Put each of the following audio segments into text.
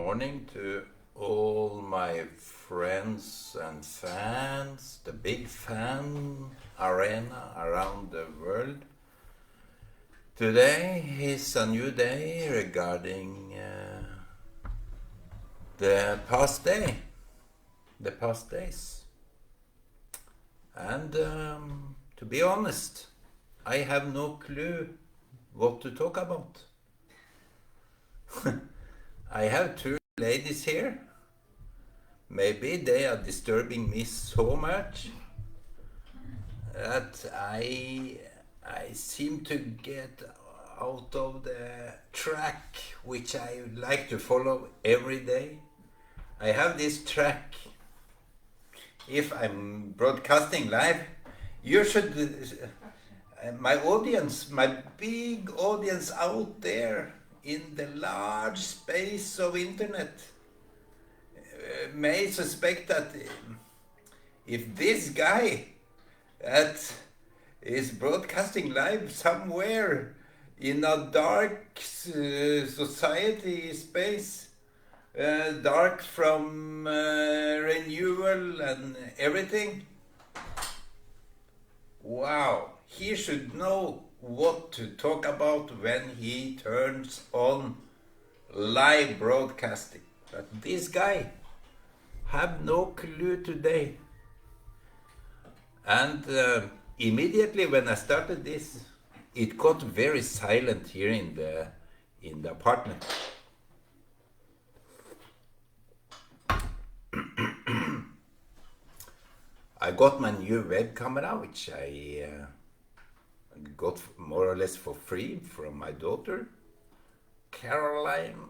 morning to all my friends and fans, the big fan arena around the world. Today is a new day regarding the past days. And to be honest, I have no clue what to talk about. I have two ladies here. Maybe they are disturbing me so much that I seem to get out of the track which I like to follow every day. I have this track. If I'm broadcasting live, you should, my audience, my big audience out there in the large space of internet may suspect that if this guy that is broadcasting live somewhere in a dark society space, dark from renewal and everything, wow, he should know what to talk about when he turns on live broadcasting. But this guy have no clue today. And immediately when I started this, it got very silent here in the apartment. I got my new web camera, which I got more or less for free from my daughter, Caroline.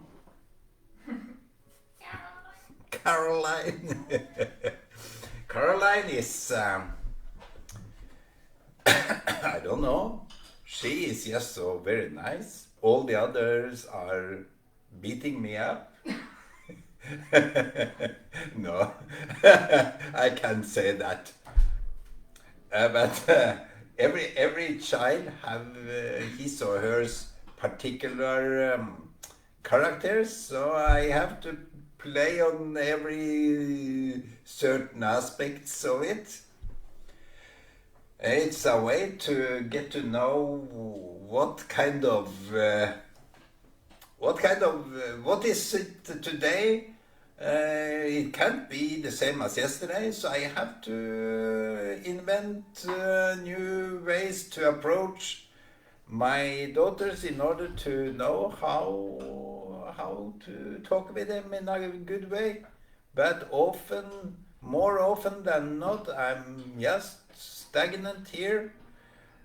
Caroline. Caroline is, I don't know, she is just so very nice. All the others are beating me up. No, I can't say that. But every child have his or her particular characters, so I have to play on every certain aspects of it. It's a way to get to know what is it today. It can't be the same as yesterday, so I have to invent new ways to approach my daughters in order to know how to talk with them in a good way. But more often than not, I'm just stagnant here.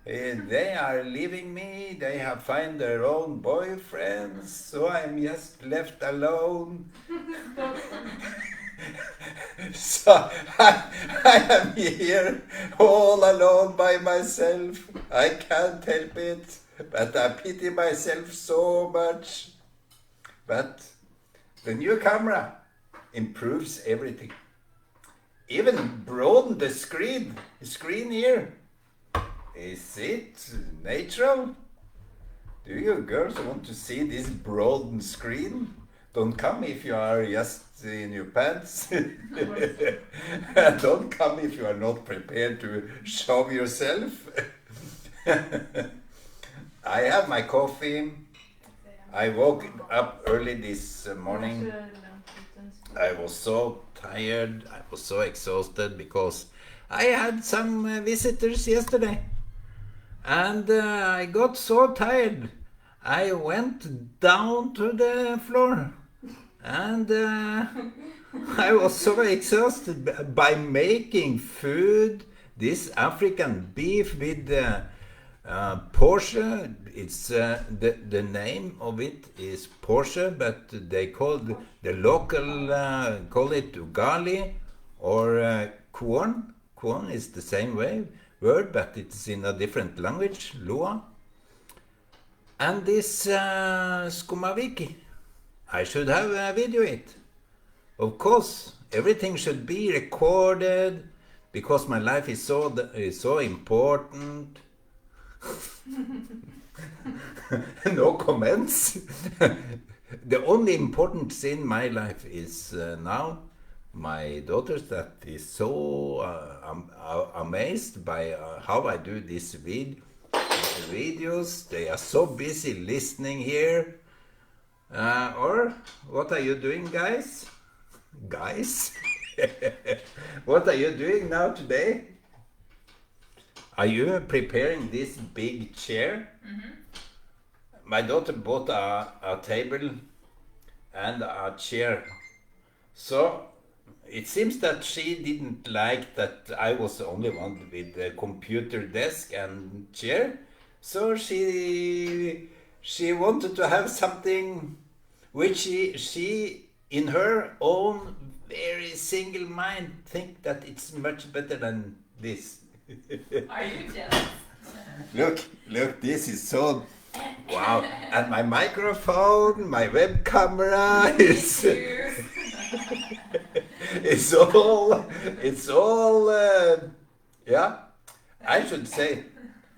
They are leaving me, they have found their own boyfriends, so I'm just left alone. So I am here all alone by myself. I can't help it, but I pity myself so much. But the new camera improves everything. Even broaden the screen here. Is it natural? Do you girls want to see this broadened screen? Don't come if you are just in your pants. Don't come if you are not prepared to show yourself. I have my coffee. I woke up early this morning. I was so tired, I was so exhausted because I had some visitors yesterday. And I got so tired, I went down to the floor. And I was so exhausted by making food, this African beef with Porsche. It's the name of it is Porsche, but they call the local call it ugali or corn. Corn is the same word, but it's in a different language, Lua. And this skumaviki, I should have a video it. Of course, everything should be recorded because my life is so important. No comments. The only important thing in my life is now my daughters that is so amazed by how I do these videos. They are so busy listening here. Or what are you doing, guys? Guys? What are you doing now today? Are you preparing this big chair? My daughter bought a table and a chair. So it seems that she didn't like that I was the only one with the computer desk and chair. So she wanted to have something which she in her own very single mind think that it's much better than this. Are you jealous? Look, this is so wow. And my microphone, my web camera is it's all yeah. I should say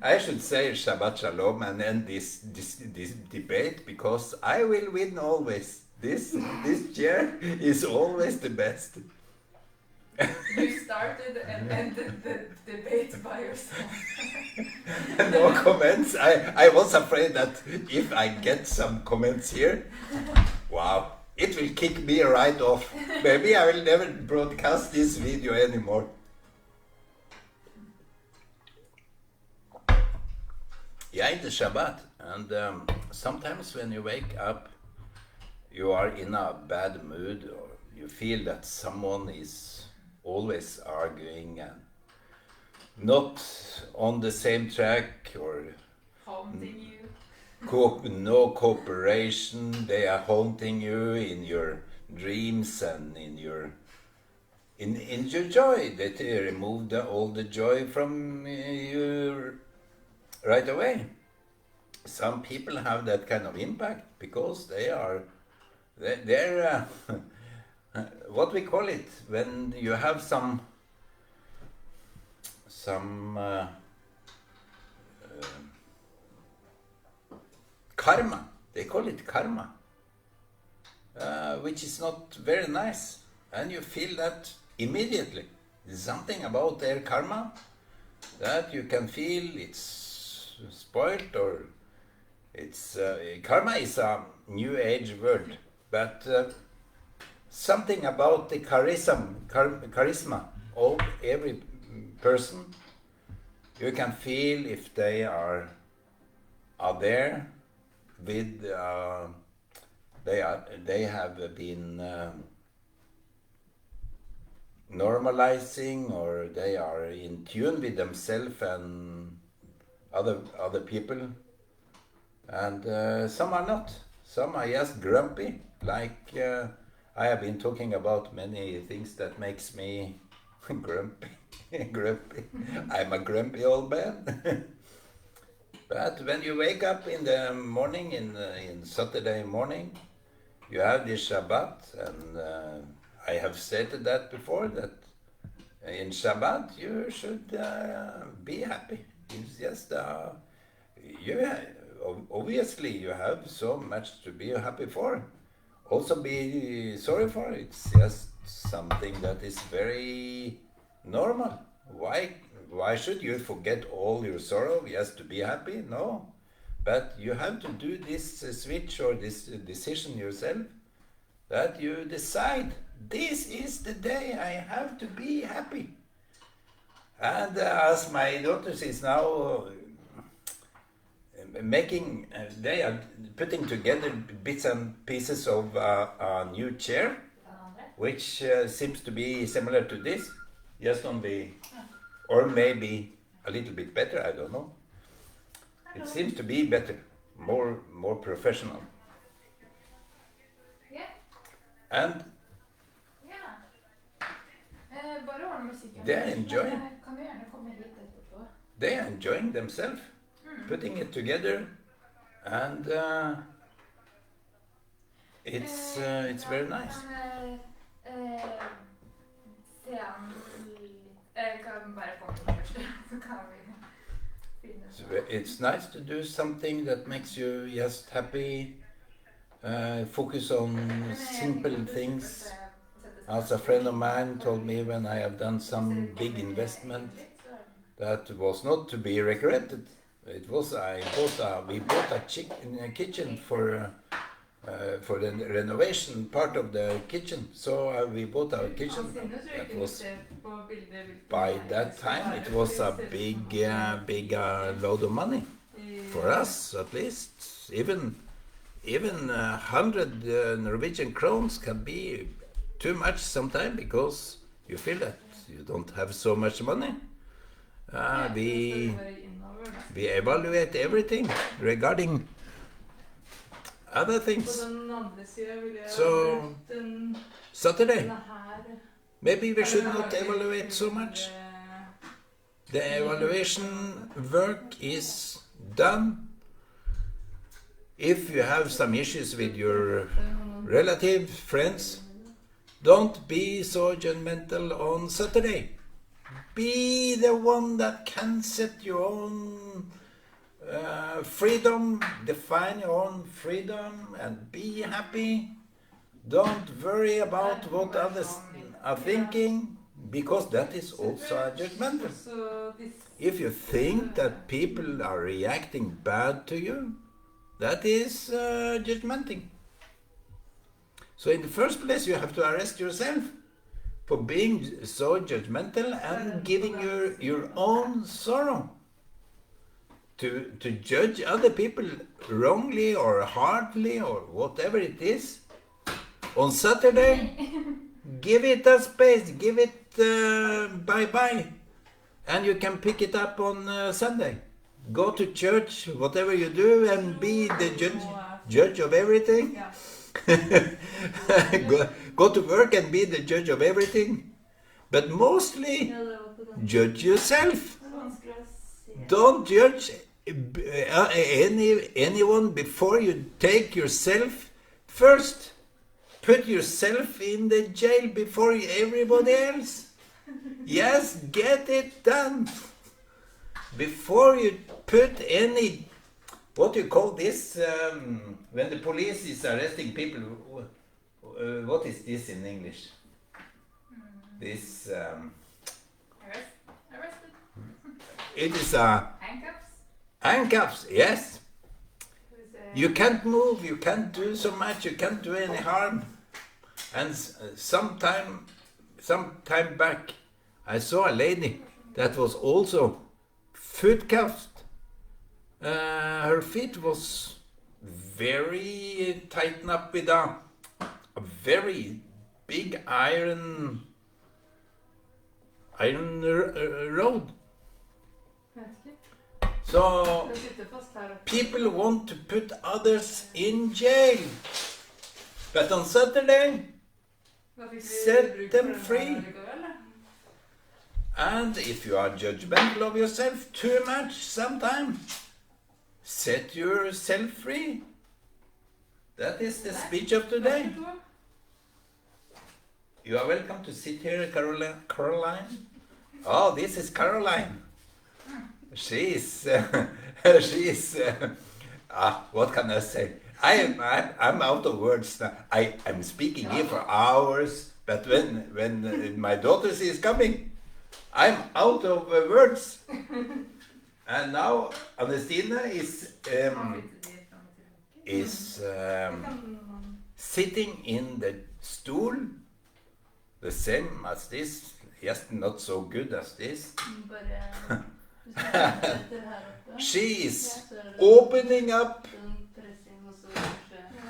Shabbat Shalom and end this debate because I will win always. This chair is always the best. You started and ended the debate by yourself. No comments. I was afraid that if I get some comments here, wow, it will kick me right off. Maybe I will never broadcast this video anymore. Yeah, it's Shabbat, and sometimes when you wake up, you are in a bad mood, or you feel that someone is always arguing and not on the same track, or Haunting you. no cooperation. They are haunting you in your dreams and in your joy. That they remove all the joy from you right away. Some people have that kind of impact because they're what we call it when you have some karma. They call it karma, which is not very nice, and you feel that immediately. There's something about their karma that you can feel it's spoiled, or it's karma is a new age word, but something about the charisma of every person. You can feel if they are there with they have been normalizing, or they are in tune with themselves and other people, and some are not. Some are just grumpy, like I have been talking about many things that makes me grumpy. Grumpy. I'm a grumpy old man. But when you wake up in the morning, in Saturday morning, you have this Shabbat, and I have stated that before, that in Shabbat you should be happy. It's just obviously you have so much to be happy for. Also be sorry for. It's just something that is very normal. Why should you forget all your sorrow just to be happy? No. But you have to do this switch or this decision yourself, that you decide, this is the day I have to be happy. And as my daughters is now making, they are putting together bits and pieces of a new chair, which seems to be similar to this, just only, or maybe a little bit better, I don't know. It seems to be better, more professional. Yeah. And Yeah. Bara om musiken. They're enjoying. Kan du gärna komma hit efterpå? They are enjoying themselves, putting it together, and it's very nice. Kan bara komma först, så kan vi finna. It's nice to do something that makes you just happy, focus on simple things. As a friend of mine told me when I have done some big investment, that was not to be regretted. It was we bought a kitchen for the renovation part of the kitchen. So we bought our kitchen. That was by that time it was a big load of money for us, at least. Even 100 Norwegian crowns can be too much sometimes because you feel that you don't have so much money. We evaluate everything regarding other things. So Saturday, maybe we should not evaluate so much. The evaluation work is done. If you have some issues with your relatives, friends, don't be so judgmental on Saturday. Be the one that can set your own freedom, define your own freedom, and be happy. Don't worry about what others are thinking, because that is also a judgmental. If you think that people are reacting bad to you, that is judgmenting. So in the first place, you have to arrest yourself for being so judgmental and giving your own sorrow. To judge other people wrongly or hardly or whatever it is. On Saturday, give it a space, give it bye-bye. And you can pick it up on Sunday. Go to church, whatever you do, and be the judge of everything. Go to work and be the judge of everything. But mostly, judge yourself. Don't judge anyone before you take yourself first. Put yourself in the jail before everybody else. Yes, get it done. Before you put any, what do you call this, when the police is arresting people, what is this in English? This, Arrested? it is a... Handcuffs? Handcuffs, yes. You can't move, you can't do so much, you can't do any harm. And some time back, I saw a lady that was also foot cuffed. Her feet was very tightened up with a very big iron rod. So people want to put others in jail, but on Saturday, set them free. And if you are judgmental of yourself too much sometimes, set yourself free. That is the speech of today. You are welcome to sit here, Caroline. Oh, this is Caroline. She's what can I say? I'm out of words now. I'm speaking here for hours, but when my daughter is coming, I'm out of words. And now Anestina is sitting in the stool, the same as this. Yes, not so good as this. She is opening up.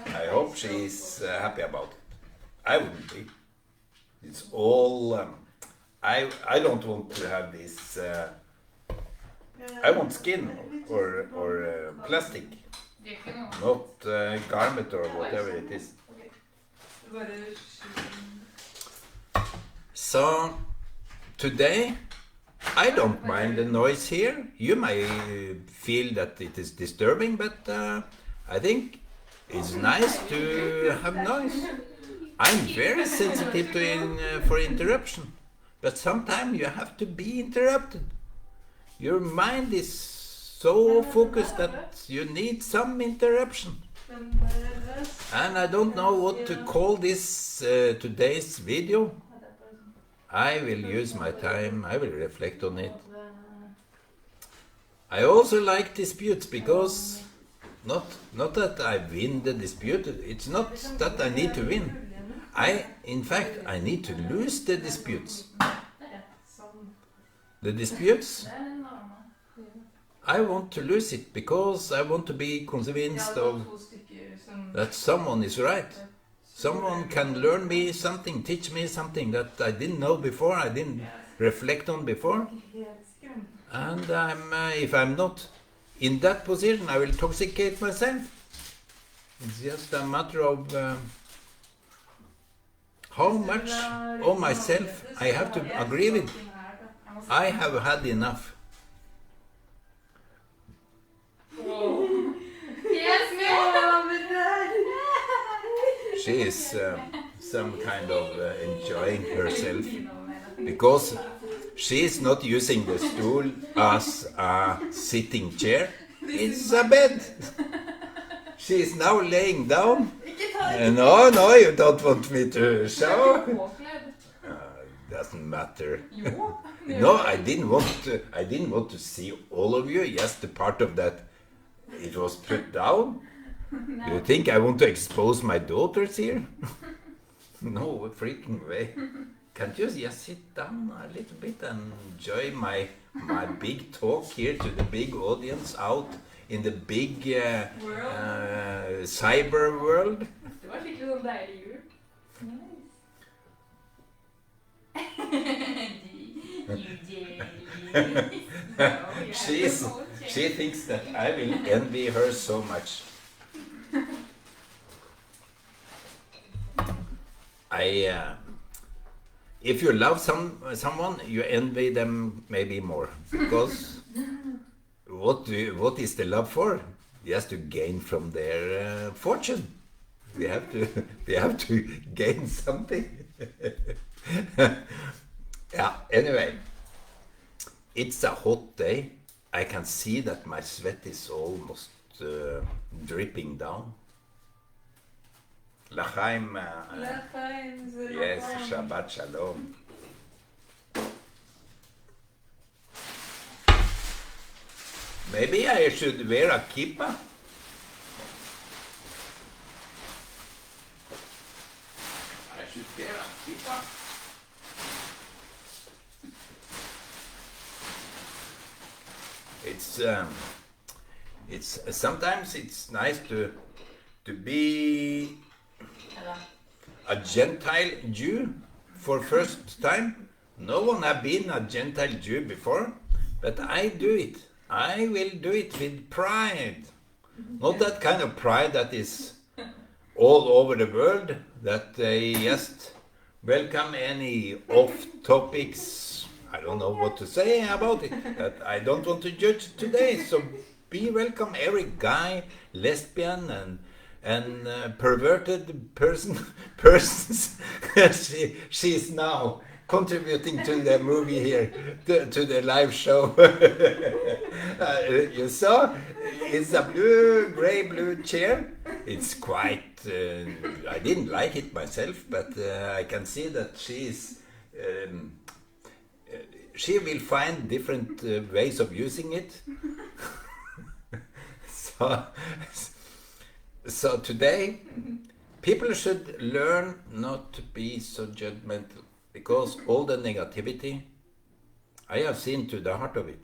I hope she is happy about it. I wouldn't be. It's all. I don't want to have this. I want skin or plastic, not garment or whatever it is. So today, I don't mind the noise here. You might feel that it is disturbing, but I think it's nice to have noise. I'm very sensitive to for interruption, but sometimes you have to be interrupted. Your mind is so focused that you need some interruption. And I don't know what to call this today's video. I will use my time, I will reflect on it. I also like disputes because not that I win the dispute, it's not that I need to win. In fact, I need to lose the disputes. The disputes, I want to lose it because I want to be convinced of that someone is right. Someone can learn me something, teach me something that I didn't know before, I didn't reflect on before. And if I'm not in that position, I will toxicate myself. It's just a matter of how much of myself I have to agree with. I have had enough. She is some kind of enjoying herself because she is not using the stool as a sitting chair. It's a bed. She is now laying down. No, you don't want me to show. Doesn't matter. No, I didn't want to see all of you. Just the part of that it was put down. Do you think I want to expose my daughters here? No freaking way. Can't you just sit down a little bit and enjoy my big talk here to the big audience out in the big cyber world? Det var skikkelig sånn deilig jul. She thinks that I will envy her so much. If you love someone, you envy them maybe more, because what is the love for? Just to gain from their fortune. We have to gain something. Yeah. Anyway, it's a hot day. I can see that my sweat is almost dripping down. L'chaim. Yes, Shabbat Shalom. Maybe I should wear a kippah. I should wear a kippah. It's sometimes it's nice to be a Gentile Jew for first time. No one have been a Gentile Jew before, but I do it. I will do it with pride. Not that kind of pride that is all over the world, that they just welcome any off topics. I don't know what to say about it, but I don't want to judge today. So be welcome, every guy, lesbian, and perverted persons. She is now contributing to the movie here, to the live show. You saw? It's a gray-blue chair. It's quite. I didn't like it myself, but I can see that she is. She will find different ways of using it. So today, people should learn not to be so judgmental, because all the negativity, I have seen to the heart of it,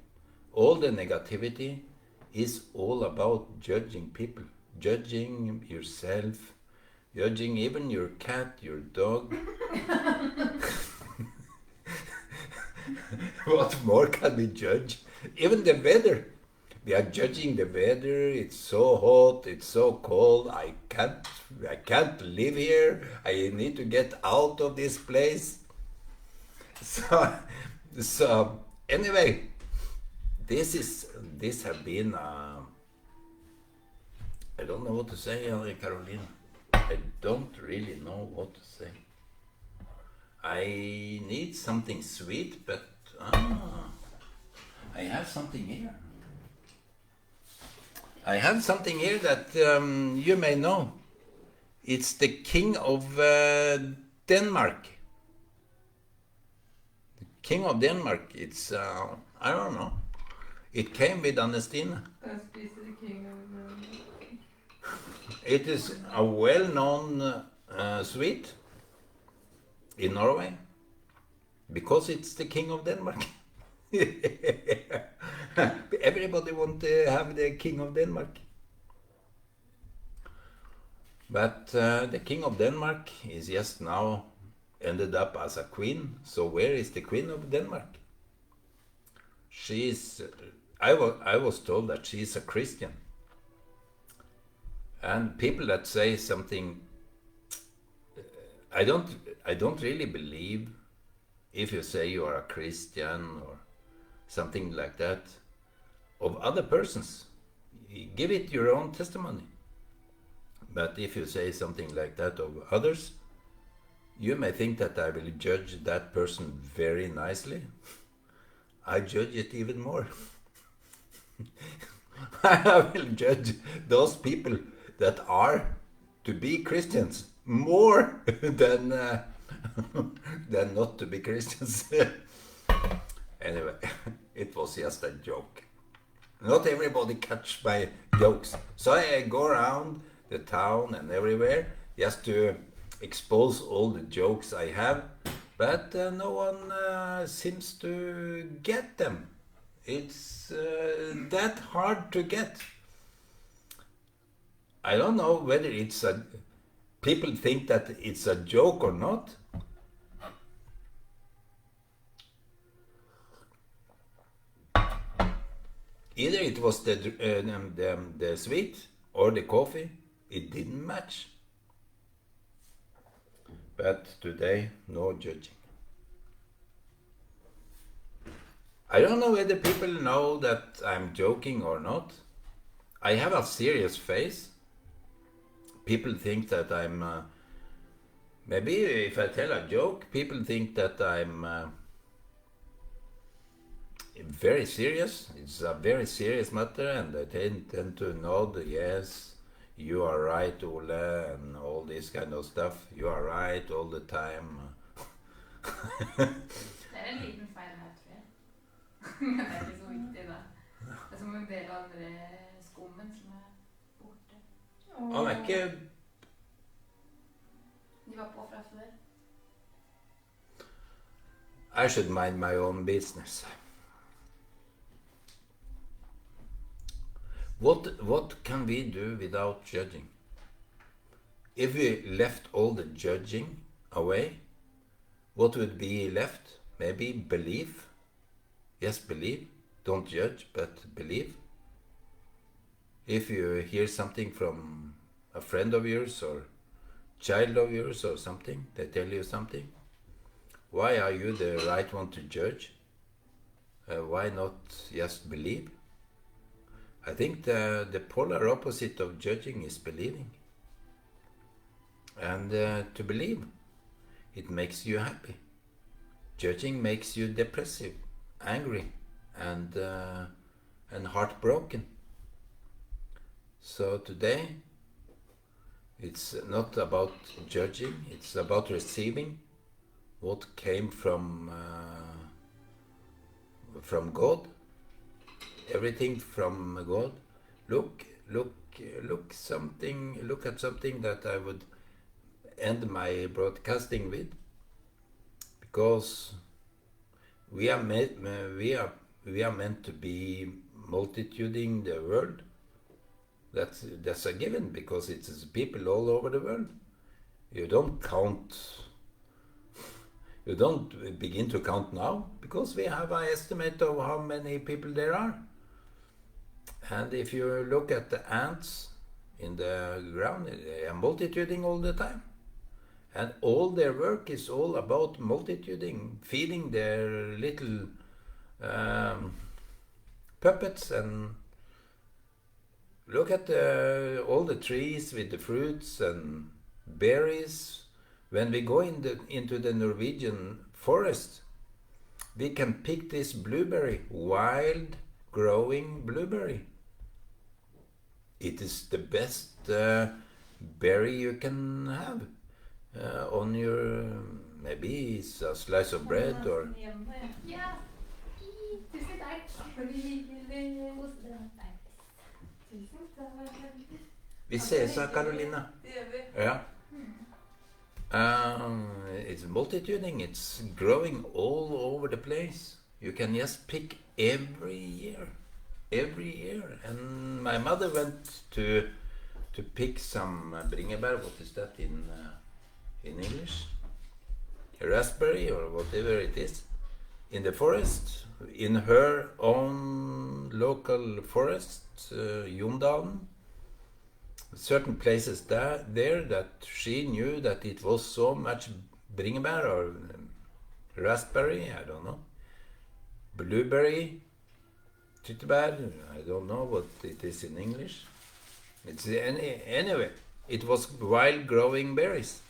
all the negativity is all about judging people, judging yourself, judging even your cat, your dog. What more can we judge? Even the weather. We are judging the weather. It's so hot, it's so cold. I can't live here. I need to get out of this place. So anyway, this have been I don't know what to say, Carolina. I don't really know what to say. I need something sweet, but I have something here. I have something here that you may know. It's the king of Denmark. King of Denmark. It's I don't know. It came with Anestina. That's basically the king of It is a well-known sweet in Norway because it's the king of Denmark. Everybody want to have the king of Denmark. But the king of Denmark is just now ended up as a queen. So where is the queen of Denmark? She's. I was told that she's a Christian. And people that say something, I don't really believe if you say you are a Christian or something like that of other persons. Give it your own testimony. But if you say something like that of others, you may think that I will judge that person very nicely. I judge it even more. I will judge those people that are to be Christians more than than not to be Christians. Anyway, it was just a joke. Not everybody catch my jokes, so I go around the town and everywhere just to expose all the jokes I have, but no one seems to get them. It's that hard to get. I don't know whether it's a people think that it's a joke or not. Either it was the sweet or the coffee. It didn't match. But today, no judging. I don't know whether people know that I'm joking or not. I have a serious face. People think that I'm... maybe if I tell a joke, people think that I'm very serious. It's a very serious matter, and I tend to nod, yes, you are right, Ole, and all this kind of stuff. You are right all the time. Det er en liten feil her, tror jeg. Men det er ikke så viktig, da. Det er som en del av den skummen som er borte. Han er ikke... De var på fra før. I should mind my own business. What can we do without judging? If we left all the judging away, what would be left? Maybe belief. Yes, believe. Don't judge, but believe. If you hear something from a friend of yours or child of yours or something, they tell you something, why are you the right one to judge? Why not just believe? I think the polar opposite of judging is believing. And to believe, it makes you happy. Judging makes you depressive, angry, and heartbroken. So today, it's not about judging, it's about receiving what came from God. Everything from God. Look at something that I would end my broadcasting with, because we are meant to be multituding the world. That's a given, because it's people all over the world. You don't begin to count now, because we have an estimate of how many people there are. And if you look at the ants in the ground, they are multituding all the time. And all their work is all about multituding, feeding their little puppets. And look at all the trees with the fruits and berries. When we go into the Norwegian forest, we can pick this blueberry, wild growing blueberry. it is the best berry you can have on your, maybe it's a slice of bread or... Ja. Tusen takk. Hyggelig. Tusen takk. Vi ses, Carolina. Det gjør vi. Ja. It's multituding, it's growing all over the place. You can just pick every year. And my mother went to pick some bringebær. What is that in English? A raspberry or whatever it is. In the forest, in her own local forest, Jondalen. Certain places there that she knew that it was so much bringebær or raspberry, I don't know, blueberry, tyttebær, I don't know what it is in English. It's anyway, it was wild growing berries.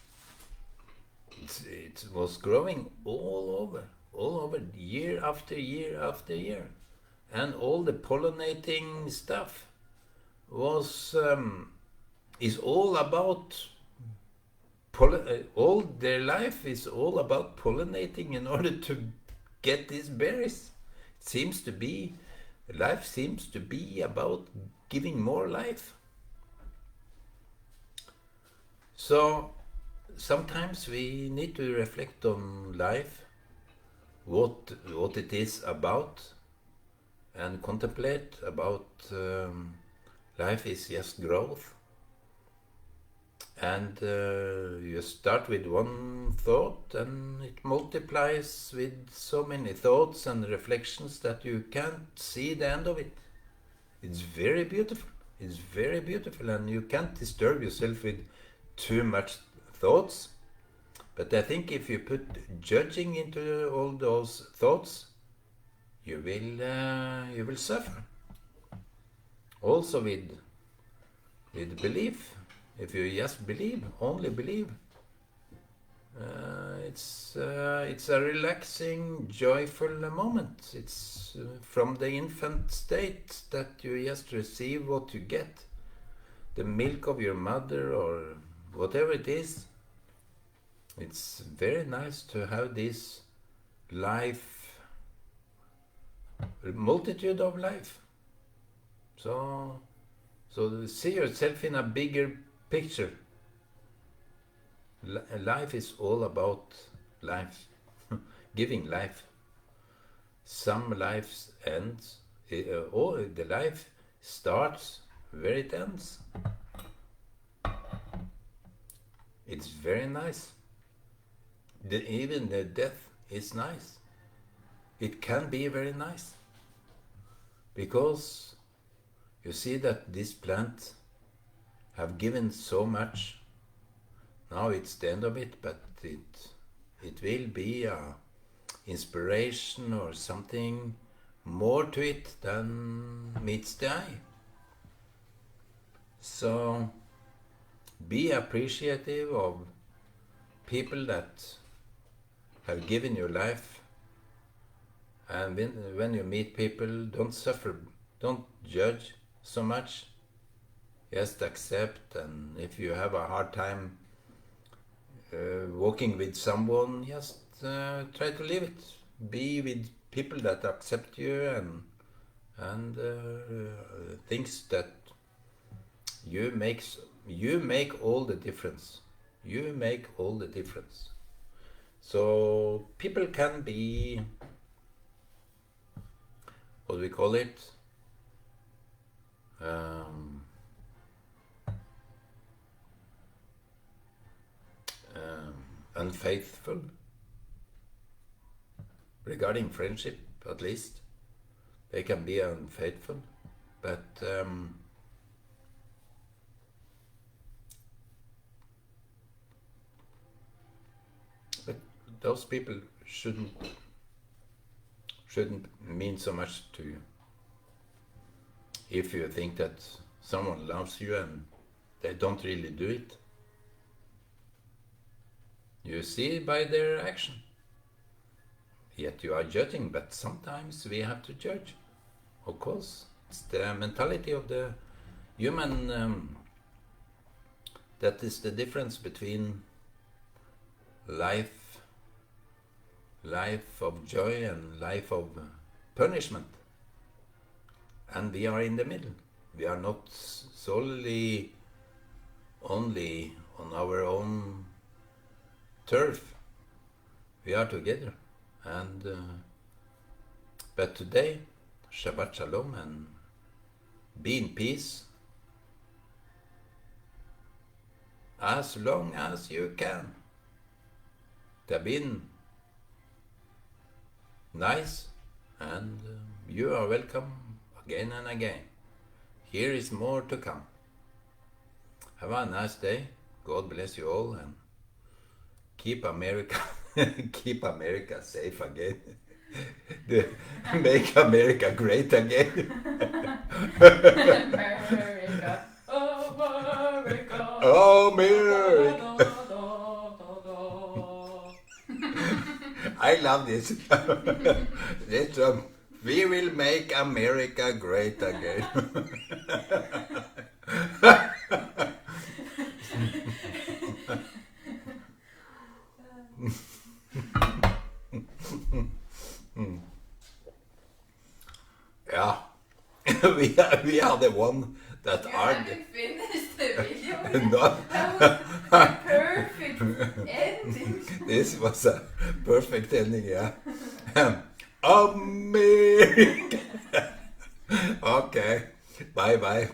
It was growing all over, year after year after year, and all the pollinating stuff was is all about all their life is all about pollinating in order to get these berries. Life seems to be about giving more life. So sometimes we need to reflect on life, what it is about, and contemplate about life is just growth. And you start with one thought and it multiplies with so many thoughts and reflections that you can't see the end of it. It's very beautiful. And you can't disturb yourself with too much thoughts. But I think if you put judging into all those thoughts, you will suffer. Also with belief. If you just believe, only believe, it's a relaxing, joyful moment. It's from the infant state that you just receive what you get, the milk of your mother or whatever it is. It's very nice to have this life, multitude of life. So see yourself in a bigger picture. Life is all about life, giving life. Some lives ends, or the life starts where it ends. It's very nice. Even the death is nice. It can be very nice. Because you see that this plant have given so much. Now it's the end of it, but it will be a inspiration or something more to it than meets the eye. So be appreciative of people that have given you life, and when you meet people, don't suffer, don't judge so much. Just accept, and if you have a hard time walking with someone, just try to live it. Be with people that accept you and thinks that you make all the difference. You make all the difference. So people can be, what do we call it? Unfaithful regarding friendship, at least. They can be unfaithful, but those people shouldn't mean so much to you. If you think that someone loves you and they don't really do it, you see by their action. Yet you are judging, but sometimes we have to judge. Of course, it's the mentality of the human. That is the difference between life of joy and life of punishment. And we are in the middle. We are not solely only on our own turf. We are together. And but today, Shabbat Shalom, and be in peace as long as you can. It has been nice, and you are welcome again and again. Here is more to come. Have a nice day. God bless you all, and keep America keep America safe again. Make America great again. America, America, America. I love this. This we will make America great again. Yeah, we are the one that You are haven't finished the video. no. That was a perfect ending. This was a perfect ending, yeah. America. Okay, bye bye.